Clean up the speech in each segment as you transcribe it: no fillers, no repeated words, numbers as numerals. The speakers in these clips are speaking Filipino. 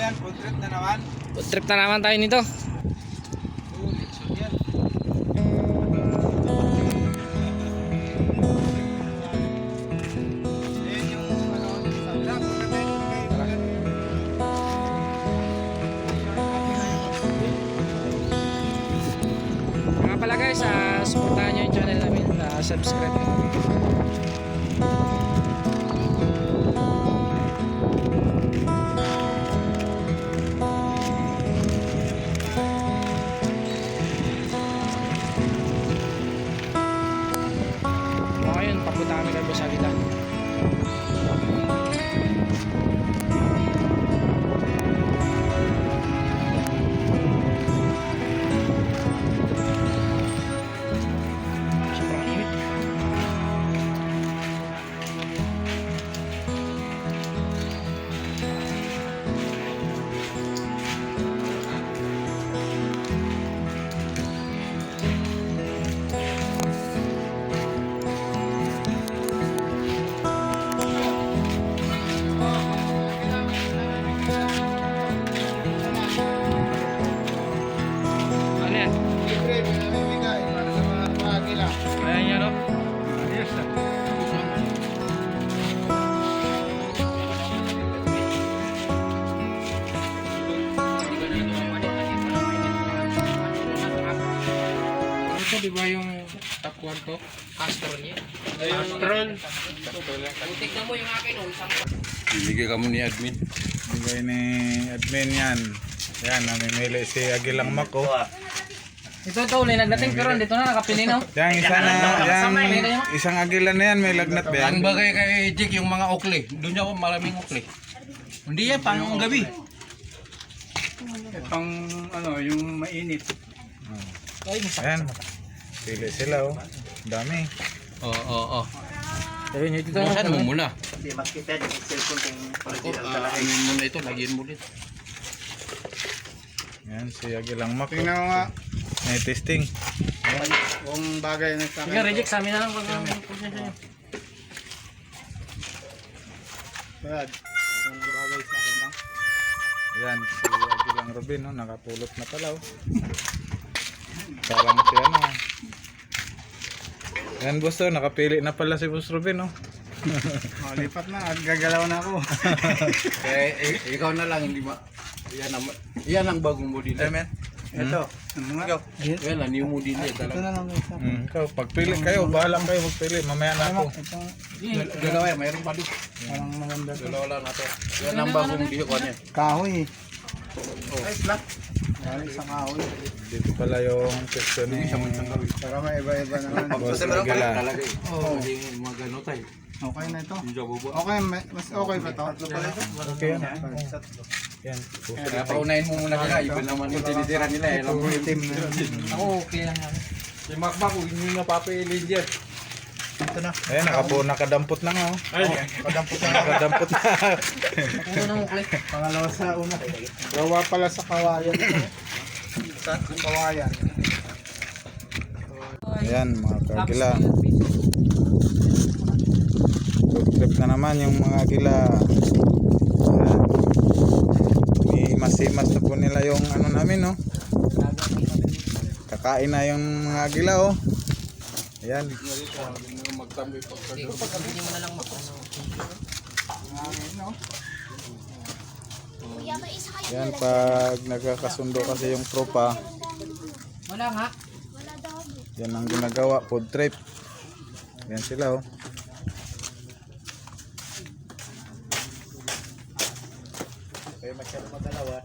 yan, food trip na naman. Food trip na naman tayo nito. Lechon yan. Ayan yung ano, sa vlog. Mga pala guys, supportahan nyo yung channel namin, subscribe nyo. Ngayon, papunta kami kay Boss Aguila. Sobrang init. Ano yan? Libre, pinamimigay para sa mga Agila. Ayan yan o. Yes, sir. Ito di ba yung top 1 to? Castrol yan. Castrol. Tignan mo yung akin o. Bibigay ka mo ni admin. Bigay ni admin yan. Yan, namimili si Agilang Mako. Ito uli nagdating pero dito na nakapili na. Yan, isa na, yan, isang Agila na yan, may lagnat ba yan? Ang bagay kay Jake yung mga ukli. Doon niya maraming ukli. Hindi yan, pang gabi. Pang ano, yung mainit. Ayan, pili sila oh. Dami. Oo. Ayun, ito Saan mo muna? Hindi makita yung cellphone kung original Ano talaga. muna ito, lagyan mo din. Yan, si Agilang Mako. Tingnan mo nga May testing. kung bagay na sa sige, reject sa amin na lang pag Brad, kung bagay sa akin lang. Yan, si Agilang Robin, no? Nakapulot na pala oh. Parang si ano. Yan boss, oh, nakapili na pala si Boss Robin, oh. Lipat na, gagalaw na ako. Kaya ikaw na lang, hindi ma... Yan ang bagong model. Ito, ano nga? Yan ang new model yan Ito talaga. na lang isa. Ikaw, pagpili kayo, bahala kayo magpili. Mamaya na ako. Ito, Dalawa yan, mayroon pa doon. parang maganda to. Dalawa lang na to. Yan ang bagong diokon yan. Kahoy. Ay, flat. Yan, isang kahoy. Dito pala yung pwesto ni Para may iba-iba naman. Boss Agila. Talaga eh. Oo. Hindi magano tayo. Okay na ito. Hindi siya bubo. Okay, mas okay ba ito? Okay yan. Yan. Kaya paunahin mo muna nila. Iba naman yung tinitira nila eh. Alam mo yung Itim na. ako okay lang yan. Si Macmac, huwag nyo na papailin dyan. Ito na. Ayan, nakadampot na nga, oh. Padampot na. Nakadampot na. Ako na mukli. Pangalawa sa una. Gawa pala sa kawayan. Sa kawayan. Ayan, mga kagila. Food trip na naman yung mga agila. Ayan. Masimas na po nila yung ano namin, no? Kakain na yung mga agila, oh. Ayan. Magtambi pa. Ikaw pagkabili mo na lang makano. Ayan, pag nagkakasundo kasi yung tropa, Wala nga. yan ang ginagawa, food trip. Ayan sila, oh. Kaya masyado madalawa.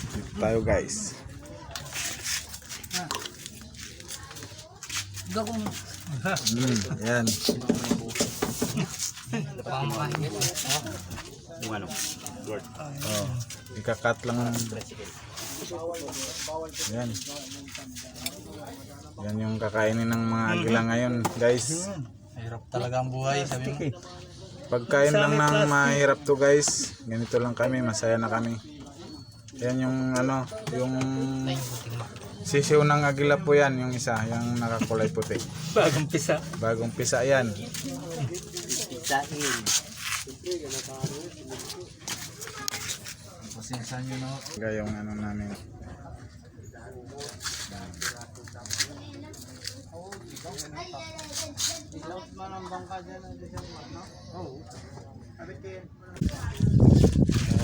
Dito tayo, guys. Gagong. Ayan. Pamahingit. Oh, ikakat lang. Yan. Yan yung kakainin ng mga agila ngayon, guys. Hirap talaga ang buhay, sabi mo. Pagkain lang ng mahirap to, guys. Ganito lang kami, masaya na kami. Yan yung ano, yung sisiw ng agila po yan, yung isa, yung nakakulay puti. Bagong pisa. Bagong pisa yan. Sain. Gayong ano namin.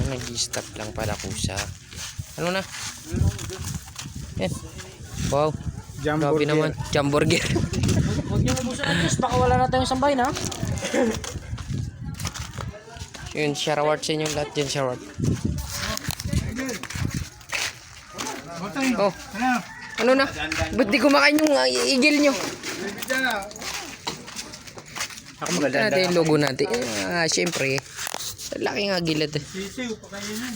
Nag-stop lang pala kusa. Ano na? Yan. Wow. Grabe naman. Jamburger. Huwag niyo mabusan ang juice. Baka wala na tayong sambay na. Yun, shoutout sa inyong lahat dyan, shoutout. Oh. Ano na? Ba't di kumakain yung igil nyo? Ako Ito natin yung logo natin. Siyempre. Laking agilad. Sisiw, pakainin.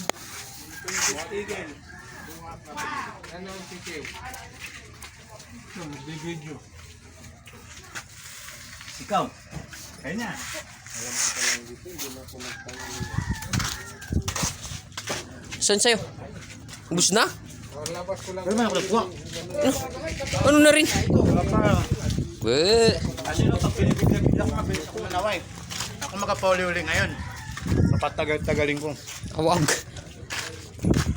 Ikaw. Kaya na. Saan sa'yo? Ubus na? Pero man ako nagkuha. Ano na rin? Weh. Kasi no, pag pinipigla ko mabilis ako manaway. Ako magka-poly-uli ngayon. Mapatagal-tagalin ko. Awag.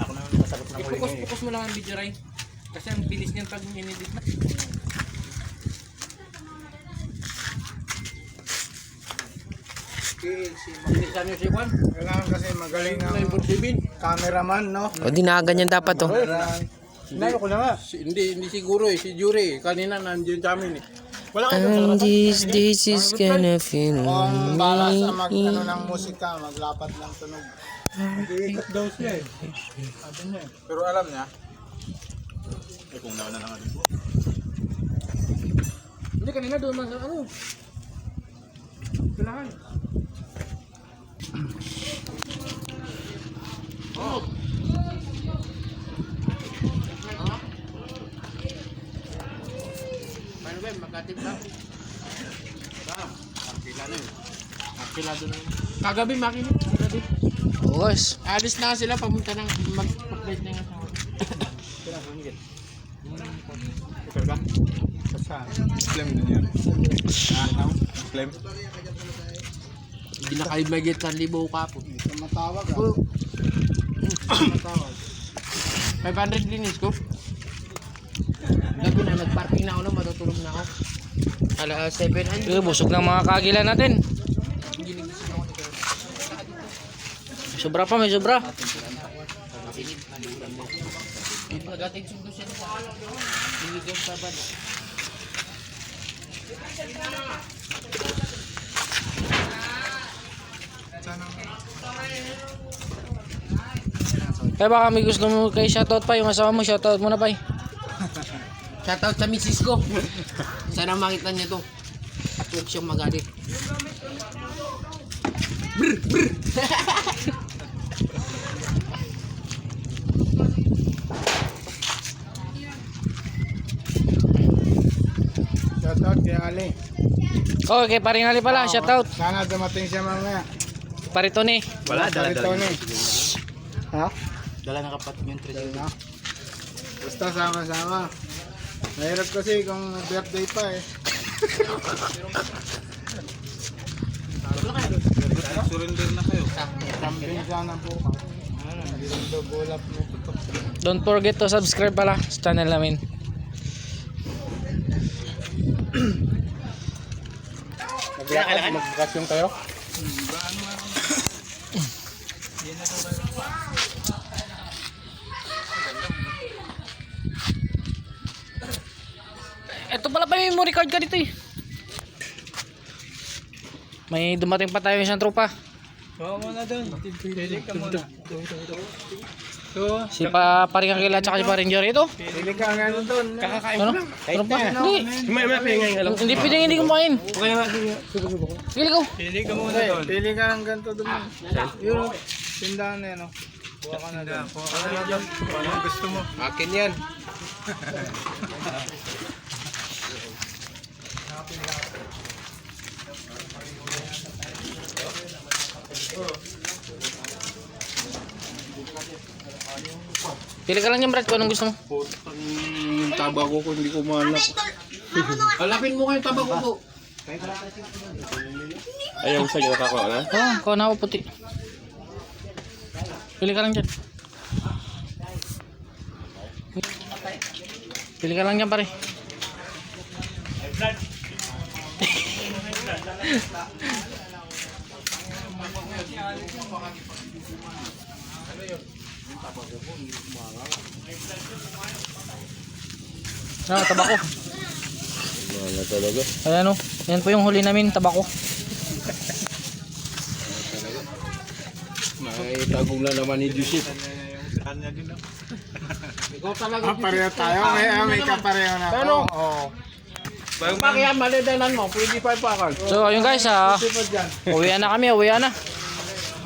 Ako na masagot ng huli ngayon. Focus mo lang ang video, Ray. Kasi ang bilis niyan pag in-edit na. Bilisan nyo si Juan. Kailangan kasi magaling ang cameraman, no? O, di nakaganyan dapat to. Inayo ko na nga. Hindi siguro eh. Si Jury. Kanina nandiyan sa amin eh. Wala ka And this is gonna feel Kung bala sa ano ng musika, maglapat ng tunog. Mag-iikot daw siya eh. Pero alam niya, Eh kung na lang rin po. Hindi, kanina doon man sa ano. Kailangan. Paano ba? Magkatid lang. Arkilado yun. Arkilado na yun. Kagabi makinig. Kagabi. Boss. Alis na sila pamunta ng mag-plate na yung asawa. Ikaw ba? Saan? flame din yan. Flame? Hindi na kayo may 1,000 ka po. Matawag ah. Matawag. 500 linis ko. Gabi na, nag-parking na ako na, matutulog na ako. Alas 700. Busog ng mga kagilan natin. Sobra pa, may sobra. Nagating sundo siya sa hindi ko sabad. Kaya baka may gusto mo kay shoutout pa, yung asawa mo, shoutout mo na pa. Shoutout sa misis ko. Sana makita niya to. At huwag siyang magalit. Shoutout kay Ali. Okay, paring Ali pala, shoutout. Sana dumating siya mamaya. Parito ni. Wala, Tony. Ha? Dala ng kapatid yung treasure na. Basta sama-sama. Mahirap kasi kung birthday pa eh. Surrender na kayo. Camping sana po. Hindi rin daw bulap mo tutok. Don't forget to subscribe pala sa channel namin. Naglakad, mag-vacuum tayo. Ito pala pa yung memory card ka dito eh. May dumating pa tayo isang tropa. Oo muna doon. Pili ka muna. Si paring Akila at si paring Jerry ito. Pili ka nga doon. Kakakain Ano? Ano pa? Hindi. Hindi pwedeng hindi kumain. Pili ko. Pili ka muna doon. Pili ka ng ganito doon. Yun. Tindahan na yan. Kuha ka na doon. Kuha ka na doon. Anong gusto mo? Akin yan. Pili ka lang yung Brad kung anong gusto mo. Yung tabago ko hindi ko mahanap. Alapin mo kayo tabago ko. Ayaw sa iyo nakakuha na? Oh, ikaw na ako puti. Pili ka lang dyan. Pili ka lang dyan pare. Tabako. Wala talaga. Ayan o. Ayan po yung huli namin, tabako. May tagong na naman ni Joseph. Ikaw talaga. Pareho tayo. May kapareho na ako. Ano? Oo. Pakiyan malidanan mo, pwede pa ipakan. So ayun guys, uwian na kami, uwian na.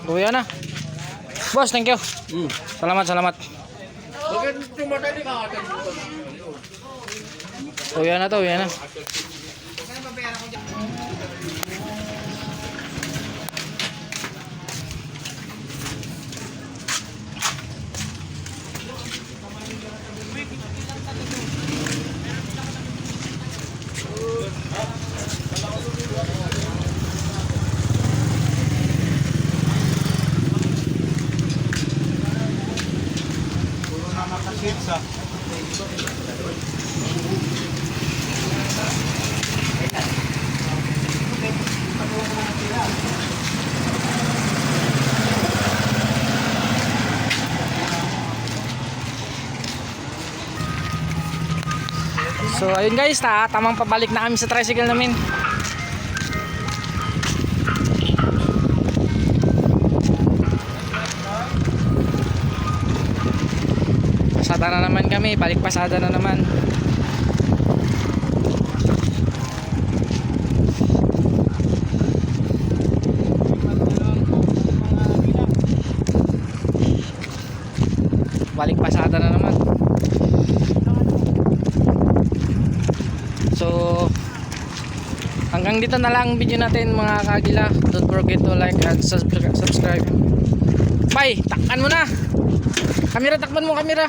Uwian na. Boss, thank you. Salamat, salamat. Bakit tumatay ka atin? Uwian na to, uwian na. So ayun guys, tamang pabalik na kami sa tricycle namin. Pasada na naman kami, balik pasada na naman. Balik pasada na naman. So hanggang dito na lang ang video natin mga kagila. Don't forget to like and subscribe. Bye! Takpan mo na! Kamera, takpan mo kamera!